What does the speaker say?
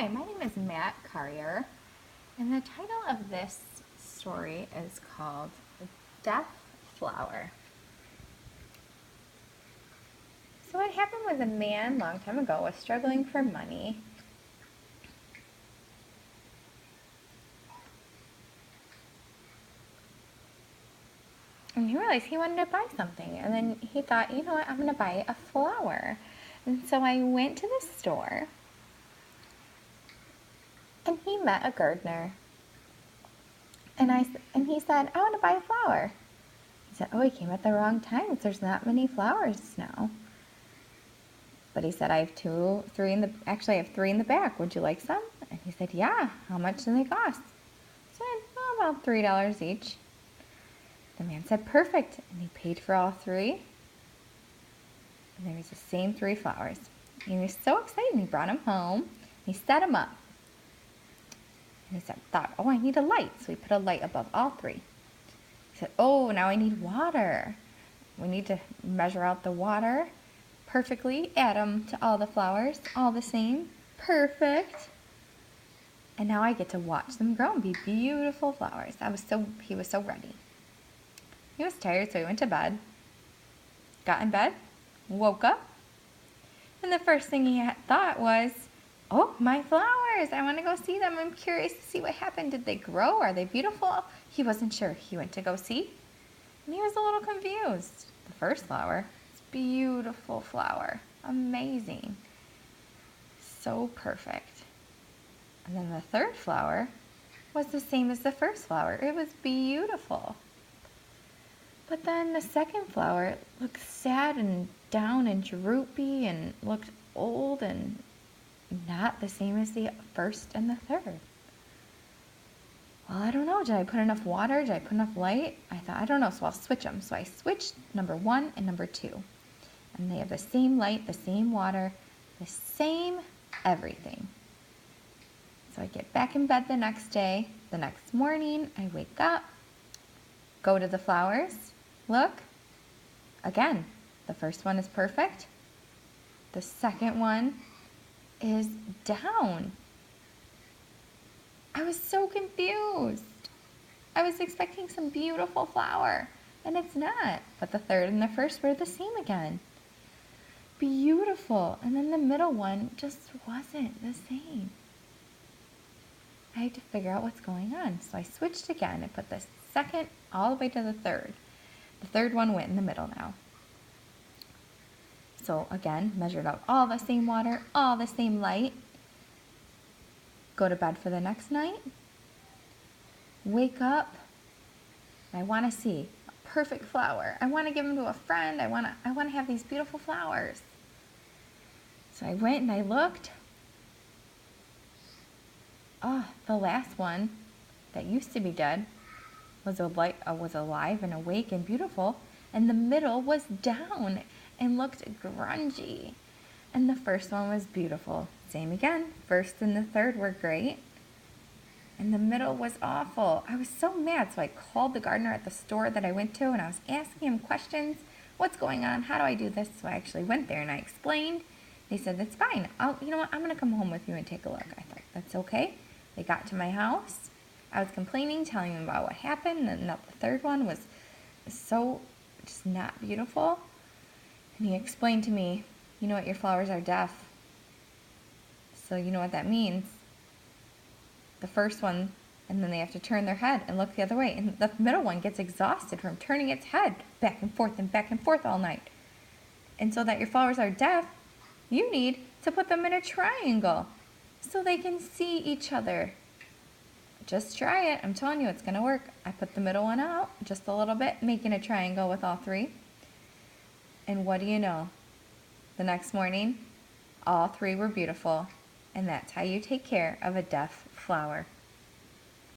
Hi, my name is Matt Carrier, and the title of this story is called The Deaf Flower. So what happened was a man long time ago was struggling for money. And he realized he wanted to buy something. And then he thought, you know what, I'm going to buy a flower. And so I went to the store, and he met a gardener. And he said, I want to buy a flower. He said, oh, he came at the wrong time. There's not many flowers now. But he said, I have three in the back. Would you like some? And he said, yeah. How much do they cost? I said, oh, about $3 each. The man said, perfect. And he paid for all three. And there was the same three flowers. And he was so excited. He brought them home. He set them up. And he thought, oh, I need a light. So he put a light above all three. He said, oh, now I need water. We need to measure out the water perfectly, add them to all the flowers, all the same, perfect. And now I get to watch them grow and be beautiful flowers. He was so ready. He was tired, so he went to bed, got in bed, woke up, and the first thing he thought was, oh, my flowers, I want to go see them. I'm curious to see what happened. Did they grow? Are they beautiful? He wasn't sure. He went to go see, and he was a little confused. The first flower, beautiful flower, amazing, so perfect. And then the third flower was the same as the first flower. It was beautiful. But then the second flower looked sad and down and droopy and looked old and not the same as the first and the third. Well, I don't know. Did I put enough water? Did I put enough light? I thought, I don't know, so I'll switch them. So I switched number 1 and number 2. And they have the same light, the same water, the same everything. So I get back in bed the next day. The next morning, I wake up, go to the flowers, look. Again, the first one is perfect. The second one is down. I was so confused. I was expecting some beautiful flower, and it's not. But the third and the first were the same again. Beautiful. And then the middle one just wasn't the same. I had to figure out what's going on. So I switched again and put the second all the way to the third. The third one went in the middle now. So again, measured out all the same water, all the same light. Go to bed for the next night. Wake up. I want to see a perfect flower. I want to give them to a friend. I want to have these beautiful flowers. So I went and I looked. Oh, the last one that used to be dead was alive and awake and beautiful, and the middle was down and looked grungy. And the first one was beautiful. Same again. First and the third were great. And the middle was awful. I was so mad, so I called the gardener at the store that I went to, and I was asking him questions. What's going on? How do I do this? So I actually went there and I explained. They said, that's fine. You know what? I'm going to come home with you and take a look. I thought, that's okay. They got to my house. I was complaining, telling them about what happened, and that the third one was so just not beautiful. And he explained to me, you know what? Your flowers are deaf. So you know what that means. The first one, and then they have to turn their head and look the other way. And the middle one gets exhausted from turning its head back and forth all night. And so that your flowers are deaf, you need to put them in a triangle so they can see each other. Just try it. I'm telling you, it's going to work. I put the middle one out just a little bit, making a triangle with all three. And what do you know? The next morning, all three were beautiful. And that's how you take care of a deaf flower.